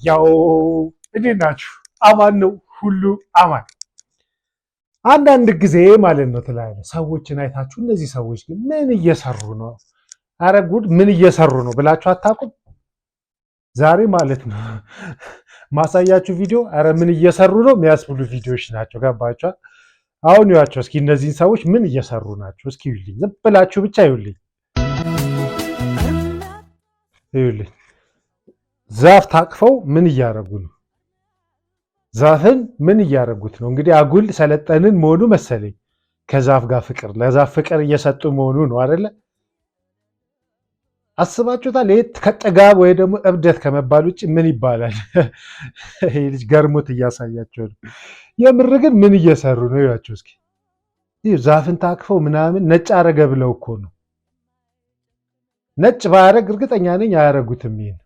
ያው እንዴት ናችሁ? አማን ነው ሁሉ አማን። አንዳንድ ጊዜ ማለት ነው ትላለህ ሰዎችን አይታችሁ እነዚህ ሰዎች ግን ምን እየሰሩ ነው? አረ ጉድ ምን እየሰሩ ነው ብላችሁ አታውቁም? ዛሬ ማለት ነው ማሳያችሁ ቪዲዮ አረ ምን እየሰሩ ነው የሚያስብሉ ቪዲዮዎች ናቸው። ገባችሁ? አሁን ይዋቸው እስኪ እነዚህን ሰዎች ምን እየሰሩ ናቸው? እስኪ ይዩልኝ፣ ዝም ብላችሁ ብቻ ይዩልኝ። ይዩልኝ ዛፍ ታቅፈው ምን እያደረጉ ነው? ዛፍን ምን እያደረጉት ነው? እንግዲህ አጉል ሰለጠንን መሆኑ መሰለኝ። ከዛፍ ጋር ፍቅር ለዛፍ ፍቅር እየሰጡ መሆኑ ነው አይደለ? አስባችሁታል? ይሄ ከጥጋብ ወይ ደግሞ እብደት ከመባል ውጭ ምን ይባላል? ይሄ ልጅ ገርሞት እያሳያቸው ነው። የምር ግን ምን እየሰሩ ነው? ይዋቸው እስኪ ዛፍን ታቅፈው ምናምን ነጭ አረገ ብለው እኮ ነው። ነጭ ባያረግ እርግጠኛ ነኝ አያረጉትም ይሄን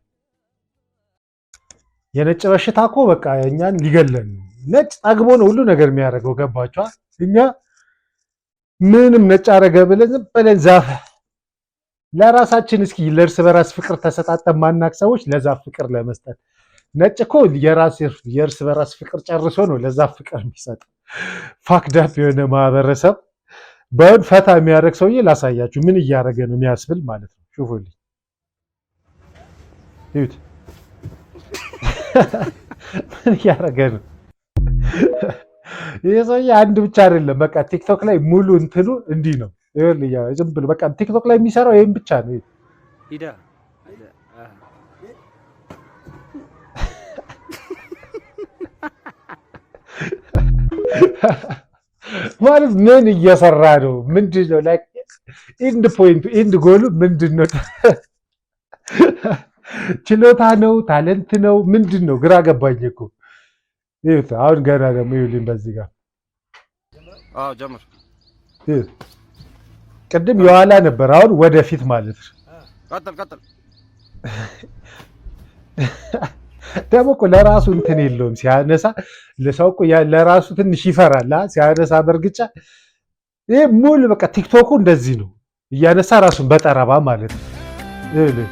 የነጭ በሽታ እኮ በቃ እኛን ሊገለን ነው። ነጭ ጠግቦ ነው ሁሉ ነገር የሚያደርገው። ገባችኋ? እኛ ምንም ነጭ አረገ ብለን ዝም ብለን ዛፍ ለራሳችን እስኪ ለእርስ በራስ ፍቅር ተሰጣጠን ማናቅ ሰዎች ለዛፍ ፍቅር ለመስጠት ነጭ እኮ የእርስ በራስ ፍቅር ጨርሶ ነው ለዛፍ ፍቅር የሚሰጥ። ፋክዳፕ የሆነ ማህበረሰብ በውን ፈታ የሚያደርግ ሰውዬ ላሳያችሁ ምን እያደረገ ነው የሚያስብል ማለት ነው። ሹፉልኝ ይሁት ምን እያደረገ ነው? ይህ ሰውዬ አንድ ብቻ አይደለም፣ በቃ ቲክቶክ ላይ ሙሉ እንትኑ እንዲህ ነው። ዝም ብሎ በቃ ቲክቶክ ላይ የሚሰራው ይህም ብቻ ነው። ማለት ምን እየሰራ ነው? ምንድን ነው ላይክ ኢንድ ፖይንቱ ኢንድ ጎሉ ምንድን ነው? ችሎታ ነው? ታለንት ነው? ምንድን ነው? ግራ ገባኝ እኮ። ይኸውት አሁን ገና ደግሞ ይኸውልኝ በዚህ ጋር ጀምር። ቅድም የኋላ ነበር፣ አሁን ወደፊት ማለት ነው። ቀጥል። ደግሞ እኮ ለራሱ እንትን የለውም ሲያነሳ፣ ለሰው እኮ ለራሱ ትንሽ ይፈራል ሲያነሳ በእርግጫ። ይሄ ሙሉ በቃ ቲክቶኩ እንደዚህ ነው፣ እያነሳ ራሱን በጠረባ ማለት ነው። ይኸውልኝ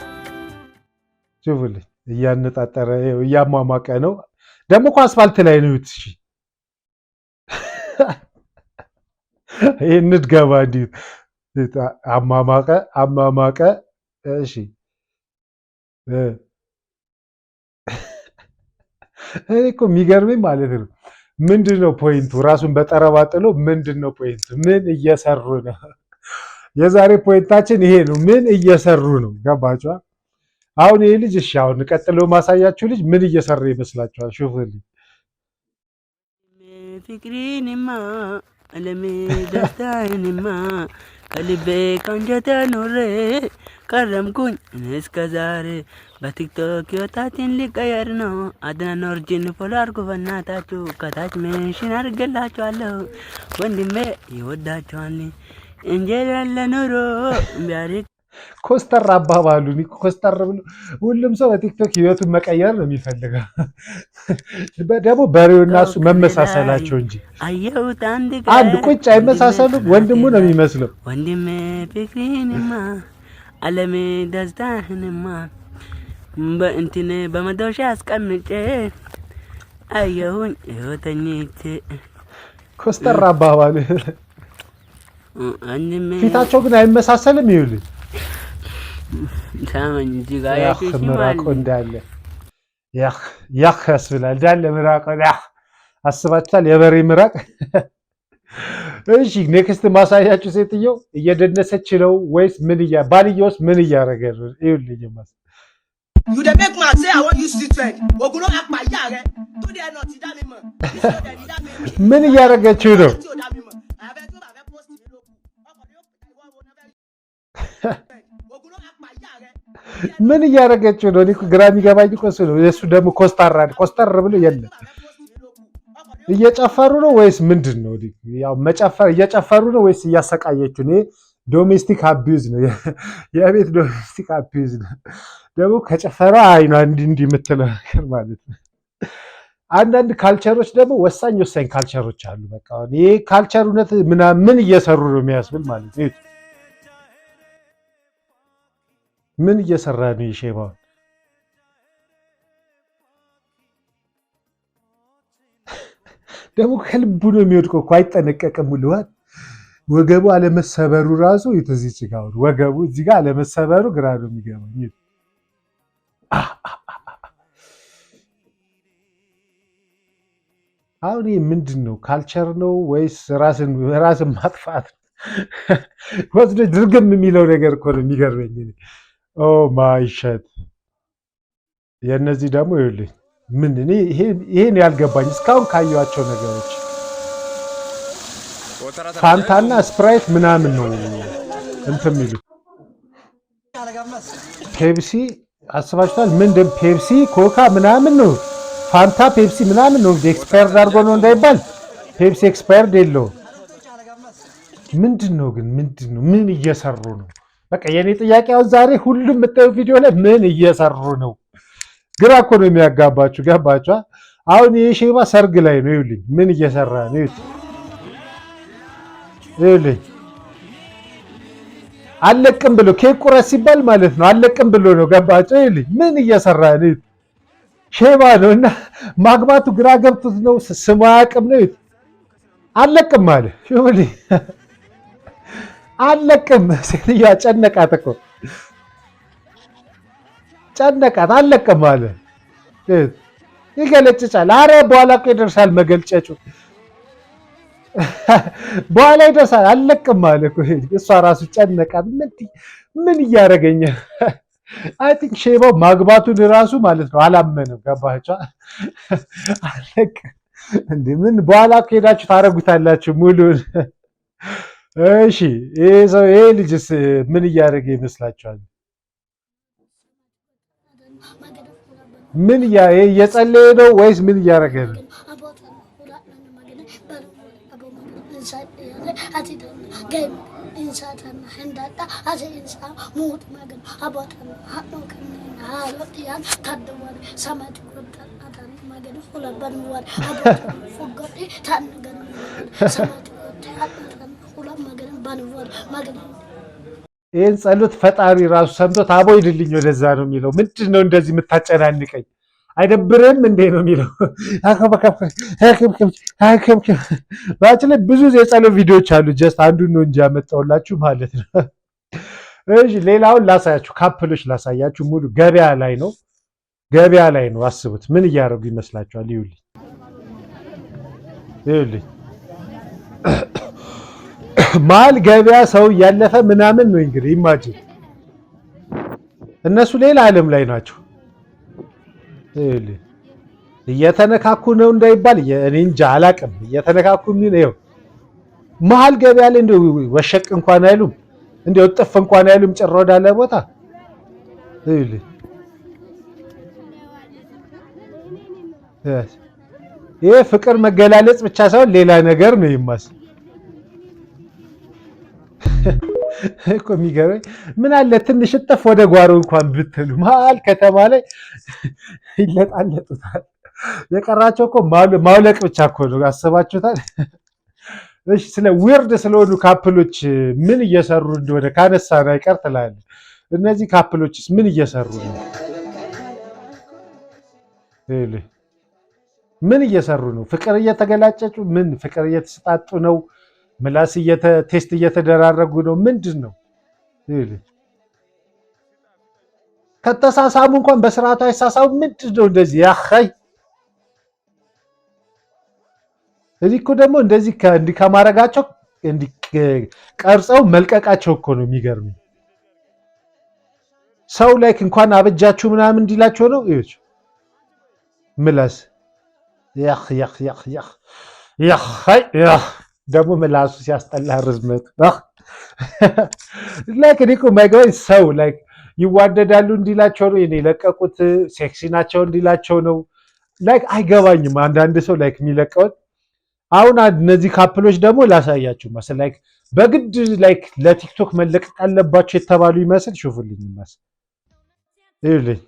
ሹፉልኝ እያነጣጠረ እያሟሟቀ ነው። ደግሞ እኮ አስፋልት ላይ ነው። እሺ ይሄን እንድገባ እንዲሁ አሟሟቀ። እሺ እኔ እኮ የሚገርመኝ ማለት ነው ምንድን ነው ፖይንቱ? ራሱን በጠረባ ጥሎ ምንድን ነው ፖይንቱ? ምን እየሰሩ ነው? የዛሬ ፖይንታችን ይሄ ነው። ምን እየሰሩ ነው? ገባችኋል? አሁን ይሄ ልጅ እሺ፣ አሁን ቀጥሎ ማሳያችሁ ልጅ ምን እየሰራ ይመስላችኋል? ሹፉልኝ። ፍቅሪንማ አለሜ ደስታዬንማ ከልቤ ከአንጀቴ ኖሬ ከረምኩኝ እስከ ዛሬ በቲክቶክ ህይወታችን ሊቀየር ነው። አድናን ኦርጂን ፎሎ አድርጉ በእናታችሁ፣ ከታች ሜንሽን አድርገላችኋለሁ። ወንድሜ ይወዳችኋል እንጀራ ለኑሮ ቢያሪክ ኮስተር አባባሉ ኮስተር ብሎ ሁሉም ሰው በቲክቶክ ህይወቱን መቀየር ነው የሚፈልገው። ደግሞ በሬውና እሱ መመሳሰላቸው እንጂ አንድ ቁጭ አይመሳሰሉም። ወንድሙ ነው የሚመስለው። ወንድሜ ፍቅሪንማ አለሜ ደስታህንማ በእንትን በመዶሻ አስቀምጬ አየሁኝ ህይወተኝቼ። ኮስተር አባባሉ ፊታቸው ግን አይመሳሰልም። ይኸውልኝ ሳመኝ እዚህ ጋር ምራቆ እንዳለ ያህ ያስብላል እንዳለ ምራቆ አስባችኋል? የበሬ ምራቅ። እሺ ኔክስት ማሳያችሁ ሴትየው እየደነሰች ነው ወይስ ምን ባልየውስ ምን እያደረገ ነው? ይኸውልኝ ምን እያደረገችው ነው? ምን እያደረገችው ነው? እኔ ግራ የሚገባኝ እኮ እሱ ነው። የእሱ ደግሞ ኮስተር ብሎ የለም። እየጨፈሩ ነው ወይስ ምንድን ነው? ያው መጨፈር እየጨፈሩ ነው ወይስ እያሰቃየችው ነው? ዶሜስቲክ አቢዩዝ ነው፣ የቤት ዶሜስቲክ አቢዩዝ ነው። ደግሞ ከጨፈራ አይኗ እንዲህ የምትለው ነገር ማለት ነው። አንዳንድ ካልቸሮች ደግሞ ወሳኝ ካልቸሮች አሉ። በቃ ይሄ ካልቸር እውነት ምን እየሰሩ ነው የሚያስብል ማለት ነው። ምን እየሰራ ነው? ይሼባው ደግሞ ከልቡ ነው የሚወድቀው እኮ አይጠነቀቅም። ሁሉዋት ወገቡ አለመሰበሩ ራሱ የተዚች ጋር ወገቡ እዚህ ጋር አለመሰበሩ ግራ ነው የሚገባኝ። አሁን ይህ ምንድን ነው? ካልቸር ነው ወይስ ራስን ማጥፋት? ወስዶ ድርግም የሚለው ነገር እኮ ነው የሚገርመኝ። ኦ ማይሸት የእነዚህ ደግሞ ይኸውልኝ ምን እኔ ይሄን ያልገባኝ እስካሁን ካየኋቸው ነገሮች ፋንታና ስፕራይት ምናምን ነው እንትን የሚሉ ፔፕሲ አስባችኋል? ምንድን ፔፕሲ ኮካ ምናምን ነው ፋንታ ፔፕሲ ምናምን ነው ኤክስፓየርድ አድርጎ ነው እንዳይባል ፔፕሲ ኤክስፓየርድ የለውም። ምንድን ነው ግን ምንድን ነው? ምን እየሰሩ ነው? በቃ የኔ ጥያቄ አሁን ዛሬ ሁሉም የምታዩ ቪዲዮ ላይ ምን እየሰሩ ነው? ግራ እኮ ነው የሚያጋባችሁ። ገባችሁ? አሁን የሼባ ሰርግ ላይ ነው። ይኸውልኝ ምን እየሰራ ነው? ይኸውልኝ አለቅም ብሎ ኬክ ቁረስ ሲባል ማለት ነው አለቅም ብሎ ነው። ገባችሁ? ይኸውልኝ ምን እየሰራ ነው? ሼባ ነው እና ማግባቱ ግራ ገብቶት ነው። ስሙ አያውቅም ነው። አለቅም አለ። ይኸውልኝ አለቅም። ሴትዮዋ ጨነቃት እኮ ጨነቃት። አለቅም አለ። ይገለጭጫል። አረ በኋላ እኮ ይደርሳል መገልጨጩ፣ በኋላ ይደርሳል። አለቅም አለ እኮ እሷ ራሱ ጨነቃት። ምን እያደረገኝ? አይ ቲንክ ሼባው ማግባቱን ራሱ ማለት ነው አላመነም። ገባችሁ? አለቅም እንዴ ምን በኋላ ከሄዳችሁ ታረጉታላችሁ ሙሉን። እሺ ይሄ ልጅስ ምን እያደረገ ይመስላችኋል? ምን እየጸለየ ነው ወይስ ምን እያደረገ ነው? ይህን ጸሎት ፈጣሪ ራሱ ሰምቶት አቦ ይድልኝ ወደዛ ነው የሚለው። ምንድን ነው እንደዚህ የምታጨናንቀኝ? አይደብርም እንዴ ነው የሚለው። በአጭላይ ብዙ የጸሎት ቪዲዮዎች አሉ። ጀስት አንዱን ነው እንጂ ያመጣሁላችሁ ማለት ነው። እሺ ሌላውን ላሳያችሁ፣ ካፕሎች ላሳያችሁ። ሙሉ ገበያ ላይ ነው፣ ገበያ ላይ ነው። አስቡት ምን እያደረጉ ይመስላችኋል? ይኸውልኝ ይኸውልኝ መሀል ገበያ ሰው እያለፈ ምናምን ነው እንግዲህ ኢማጂን። እነሱ ሌላ ዓለም ላይ ናቸው። እየተነካኩ ነው እንዳይባል እኔ እንጃ አላቅም። እየተነካኩ ምን ነው መሀል ገበያ ላይ እንደው ወሸቅ እንኳን አይሉም፣ እንደው ጥፍ እንኳን አይሉም። ጭር ወዳለ ቦታ ይሄ ፍቅር መገላለጽ ብቻ ሳይሆን ሌላ ነገር ነው ይማስ እኮ የሚገርመኝ ምን አለ ትንሽ እጥፍ ወደ ጓሮ እንኳን ብትሉ መሀል ከተማ ላይ ይለጣለጡታል። የቀራቸው እኮ ማውለቅ ብቻ እኮ ነው። አስባችሁታል? እሺ ስለ ዊርድ ስለሆኑ ካፕሎች ምን እየሰሩ እንደሆነ ካነሳን አይቀር ትላለህ። እነዚህ ካፕሎችስ ምን እየሰሩ ነው? ምን እየሰሩ ነው? ፍቅር እየተገላጨጩ ምን ፍቅር እየተሰጣጡ ነው? ምላስ ቴስት እየተደራረጉ ነው? ምንድን ነው? ከተሳሳሙ እንኳን በስርዓቱ አይሳሳሙ። ምንድን ነው እንደዚህ ያኸይ? እዚህ እኮ ደግሞ እንደዚህ ከማረጋቸው ቀርጸው መልቀቃቸው እኮ ነው የሚገርመኝ። ሰው ላይክ እንኳን አበጃችሁ ምናምን እንዲላቸው ነው። ይኸው ምላስ ደግሞ ምላሱ ሲያስጠላ ርዝመቱ ላይክ እኔ እኮ የማይገባኝ ሰው ላይክ ይዋደዳሉ እንዲላቸው ነው የለቀቁት፣ ሴክሲ ናቸው እንዲላቸው ነው። ላይክ አይገባኝም። አንዳንድ ሰው ላይክ የሚለቀውን አሁን እነዚህ ካፕሎች ደግሞ ላሳያችሁ መሰል ላይክ በግድ ላይክ ለቲክቶክ መለቀቅ አለባቸው የተባሉ ይመስል ሹፉልኝ ይመስል ይኸውልኝ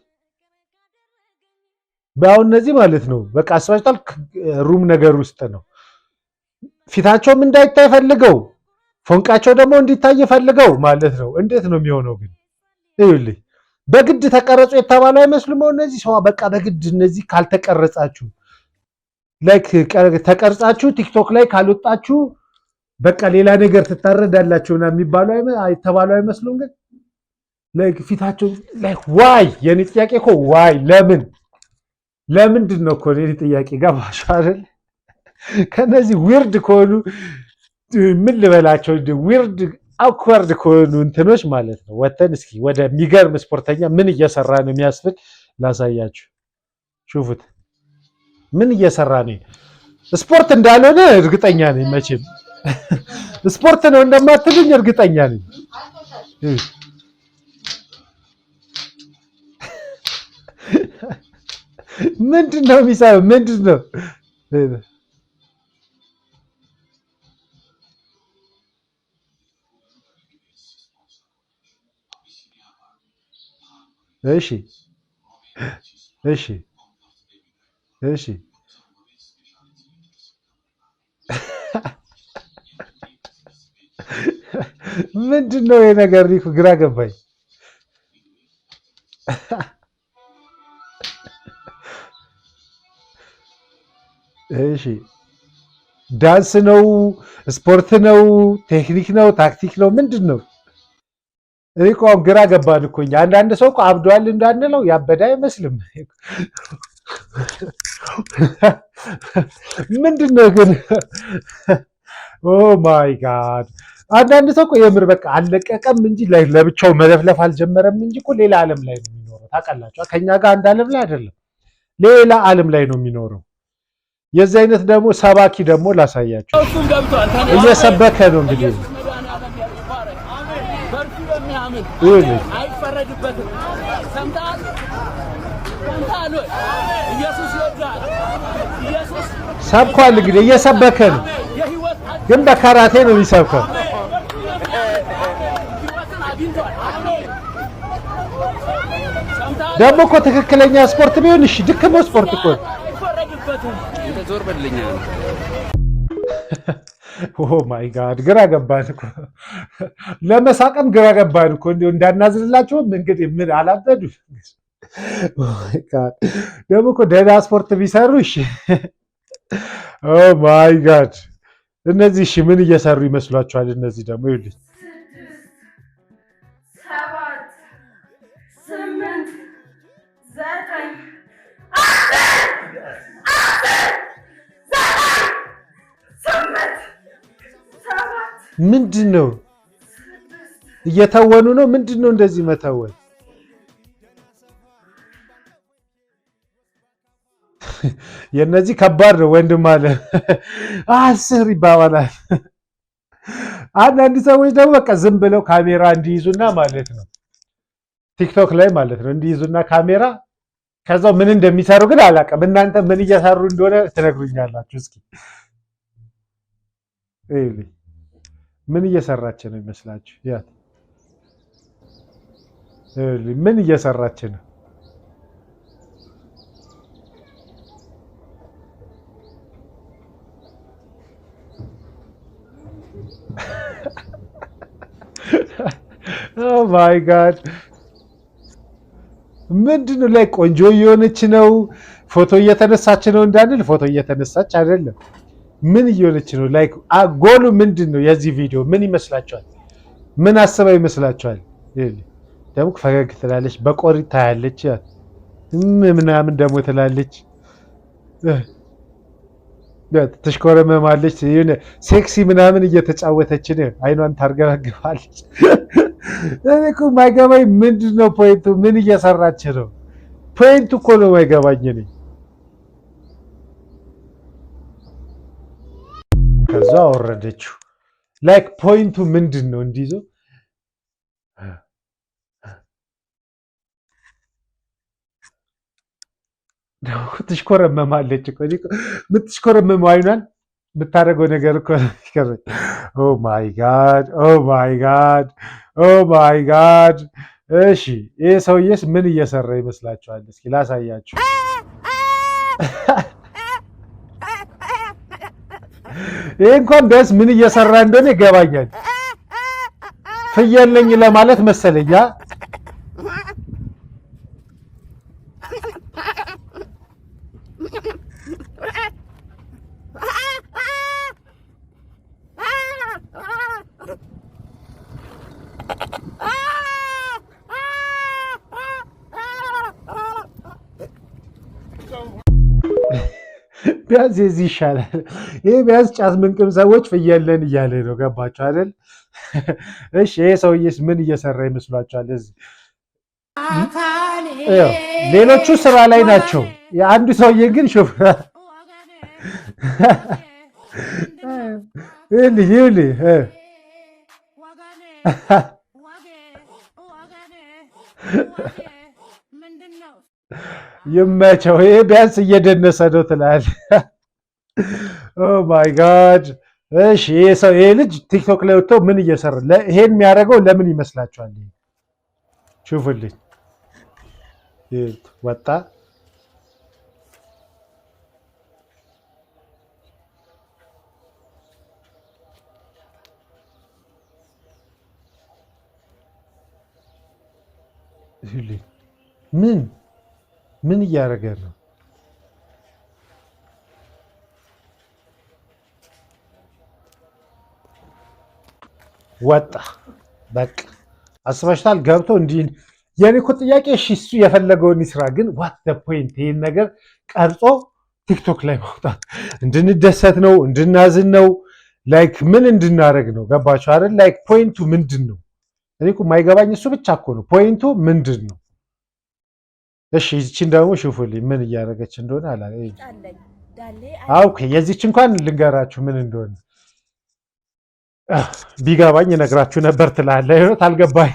በአሁን እነዚህ ማለት ነው በቃ አስባችኋል። ሩም ነገር ውስጥ ነው ፊታቸውም እንዳይታይ ፈልገው ፎንቃቸው ደግሞ እንዲታይ ፈልገው ማለት ነው። እንዴት ነው የሚሆነው ግን? ይኸውልኝ በግድ ተቀረጹ የተባሉ አይመስሉም። እነዚህ ሰው በቃ በግድ እነዚህ ካልተቀረጻችሁ ላይክ ተቀርጻችሁ ቲክቶክ ላይ ካልወጣችሁ በቃ ሌላ ነገር ትታረዳላችሁና የሚባሉ አይተባሉ አይመስሉም። ግን ላይክ ፊታቸው ላይክ ዋይ የኔ ጥያቄ እኮ ዋይ ለምንድን ነው እኮ የኔ ጥያቄ ገባሽ አይደል? ከነዚህ ዊርድ ከሆኑ ምን ልበላቸው ዊርድ አኳርድ ከሆኑ እንትኖች ማለት ነው ወተን እስኪ ወደ ሚገርም ስፖርተኛ ምን እየሰራ ነው የሚያስብል ላሳያችሁ። ሹፉት ምን እየሰራ ነው። ስፖርት እንዳልሆነ እርግጠኛ ነኝ። መቼም ስፖርት ነው እንደማትሉኝ እርግጠኛ ነኝ። ምንድን ነው የሚሰራው? ምንድን ነው? እሺ እሺ እሺ ምንድን ነው የነገር ግራ ገባኝ። እሺ ዳንስ ነው? ስፖርት ነው? ቴክኒክ ነው? ታክቲክ ነው? ምንድን ነው? እኔ እኮ አሁን ግራ ገባን እኮ እኛ። አንዳንድ ሰው እኮ አብዷል እንዳንለው ያበደ አይመስልም። ምንድን ነው ግን? ኦ ማይ ጋድ! አንዳንድ ሰው እኮ የምር በቃ አልለቀቀም እንጂ ለብቻው መለፍለፍ አልጀመረም እንጂ እኮ ሌላ ዓለም ላይ ነው የሚኖረው። ታውቃላችሁ፣ ከኛ ጋር አንድ ዓለም ላይ አይደለም፣ ሌላ ዓለም ላይ ነው የሚኖረው። የዚህ አይነት ደግሞ ሰባኪ ደግሞ ላሳያችሁ። እየሰበከ ነው እንግዲህ አይፈረድበትም። ሰምተሃል? ኢየሱስ ይወዳል። ኢየሱስ ሰብኳል። እንግዲህ እየሰበከ ነው፣ ግን በካራቴ ነው የሚሰብከው። ደግሞ እኮ ትክክለኛ ስፖርት ቢሆን እሺ፣ ድክሞ ስፖርት እኮ ዞር በልኛ። ኦ ማይ ጋድ ግራ ገባን እኮ ለመሳቀም ግራ ገባን እኮ እንዴ እንዳናዝንላቸው እንግዲህ ምን አላበዱ። ኦ ማይ ጋድ ደግሞ እኮ ደህና ስፖርት ቢሰሩ እሺ። ኦ ማይ ጋድ እነዚህ እሺ ምን እየሰሩ ይመስሏችኋል? እነዚህ ደግሞ ይኸውልህ 7 ምንድን ነው እየተወኑ ነው? ምንድን ነው እንደዚህ መተወን? የነዚህ ከባድ ነው ወንድም አለ 10 ይባባላል። አንዳንድ ሰዎች ደግሞ በቃ ዝም ብለው ካሜራ እንዲይዙና ማለት ነው ቲክቶክ ላይ ማለት ነው እንዲይዙና ካሜራ ከዛው ምን እንደሚሰሩ ግን አላውቅም። እናንተ ምን እየሰሩ እንደሆነ ትነግሩኛላችሁ እስኪ። ምን እየሰራች ነው ይመስላችሁ? ያት ምን እየሰራች ነው? ኦ ማይ ጋድ ምንድነው ላይ ቆንጆ እየሆነች ነው? ፎቶ እየተነሳች ነው እንዳንል ፎቶ እየተነሳች አይደለም። ምን እየሆነች ነው? ላይክ ጎሉ ምንድነው የዚህ ቪዲዮ? ምን ይመስላችኋል? ምን አስባ ይመስላችኋል? ደግሞ ፈገግ ትላለች፣ በቆሪት ታያለች፣ ምናምን ደግሞ ትላለች፣ ትሽኮረመማለች፣ የሆነ ሴክሲ ምናምን እየተጫወተች ነው፣ አይኗን ታርገበግባለች። እኔ እኮ የማይገባኝ ምንድነው ፖይንቱ? ምን እየሰራች ነው? ፖይንቱ እኮ ነው የማይገባኝ እኔ። ከዛ አወረደችው። ላይክ ፖይንቱ ምንድን ነው? እንዲይዞ ትሽኮረመማለች እኮ የምትሽኮረመመው አይኗን የምታደርገው ነገር እኮ ይከረኝ። ኦ ማይ ጋድ ኦ ማይ ጋድ ኦ ማይ ጋድ። እሺ ይሄ ሰውዬስ ምን እየሰራ ይመስላችኋል? እስኪ ላሳያችሁ። ይሄ እንኳን ቢያንስ ምን እየሰራ እንደሆነ ይገባኛል። ፍየል ነኝ ለማለት መሰለኛ። ቢያንስ የዚህ ይሻላል። ይሄ ቢያንስ ጫት ምንቅም ሰዎች ፍየለን እያለ ነው። ገባችሁ አይደል? እሺ ይሄ ሰውዬስ ምን እየሰራ ይመስሏችኋል? እዚህ ሌሎቹ ስራ ላይ ናቸው። የአንዱ ሰውዬ ግን ሹፍ ይኸውልህ ይመቸው። ይሄ ቢያንስ እየደነሰ ነው ትላለህ። ኦ ማይ ጋድ። እሺ ይሄ ልጅ ቲክቶክ ላይ ወጥቶ ምን እየሰራ ይሄን የሚያደርገው ለምን ይመስላችኋል? ሹፍልኝ ወጣ ምን እያደረገ ነው? ወጣ በቃ አስበሽታል። ገብቶ እንዲህ የኔ እኮ ጥያቄ እሺ፣ እሱ የፈለገውን ይስራ፣ ግን ዋት ዘ ፖይንት? ይሄን ነገር ቀርጾ ቲክቶክ ላይ ማውጣት እንድንደሰት ነው? እንድናዝን ነው? ላይክ ምን እንድናደርግ ነው? ገባችሁ አይደል? ላይክ ፖይንቱ ምንድን ነው? እኔ እኮ የማይገባኝ እሱ ብቻ እኮ ነው። ፖይንቱ ምንድን ነው? እሺ ይህችን ደግሞ ሽፉልኝ ምን እያደረገች እንደሆነ አላ ኦኬ፣ የዚች እንኳን ልንገራችሁ ምን እንደሆነ ቢገባኝ እነግራችሁ ነበር ትላለህ። ይኸውት አልገባኝ፣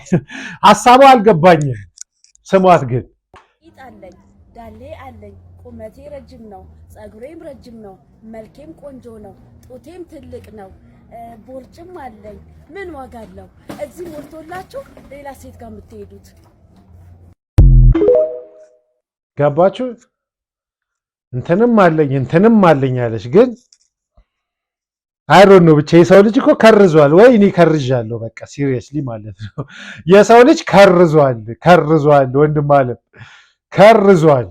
ሀሳቡ አልገባኝም። ስሟት ግን ይጣለኝ ዳሌ አለኝ፣ ቁመቴ ረጅም ነው፣ ፀጉሬም ረጅም ነው፣ መልኬም ቆንጆ ነው፣ ጡቴም ትልቅ ነው፣ ቦርጭም አለኝ። ምን ዋጋ አለው እዚህ ሞልቶላችሁ ሌላ ሴት ጋር የምትሄዱት? ገባችሁ? እንትንም አለኝ አለች። ግን አይሮን ነው ብቻ የሰው ልጅ እኮ ከርዟል ወይ እኔ ከርዣለሁ። በቃ ሲሪየስሊ ማለት ነው የሰው ልጅ ከርዟል። ወንድም አለም ከርዟል።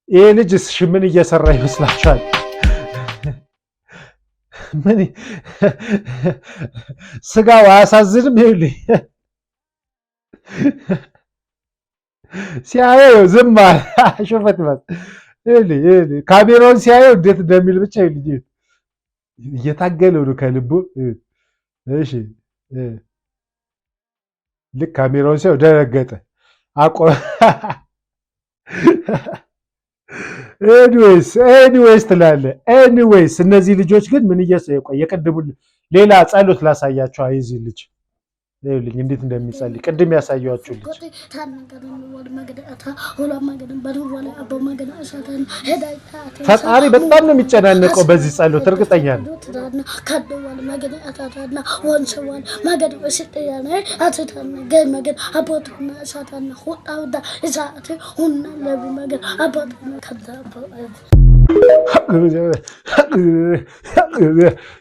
ይሄ ልጅ እሺ ምን እየሰራ ይመስላችኋል? ምን ስጋው አያሳዝንም? ይኸውልህ ሲያየው ዝም አለ። ሹፈት ማለት ይኸውልህ ካሜራውን ሲያየው እንዴት እንደሚል ብቻ ይኸውልህ እየታገለው ነው ከልቡ። እሺ ልክ ካሜራውን ሲያየው ደነገጠ። ኤኒዌይስ ትላለህ። ኤኒዌይስ እነዚህ ልጆች ግን ምን የቅድሙ ሌላ ጸሎት ላሳያቸው። የዚህ ልጅ ይኸውልኝ እንዴት እንደሚጸልይ ቅድም ያሳየኋችሁ ልጅ ፈጣሪ በጣም ነው የሚጨናነቀው በዚህ ጸሎት፣ እርግጠኛ ነው።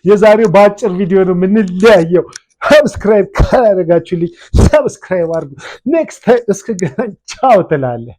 የዛሬው በአጭር ቪዲዮ ነው የምንለያየው። ሰብስክራይብ ካላደረጋችሁልኝ ሰብስክራይብ አድርጉ። ኔክስት ታይም እስክገናኝ ቻው ትላለህ።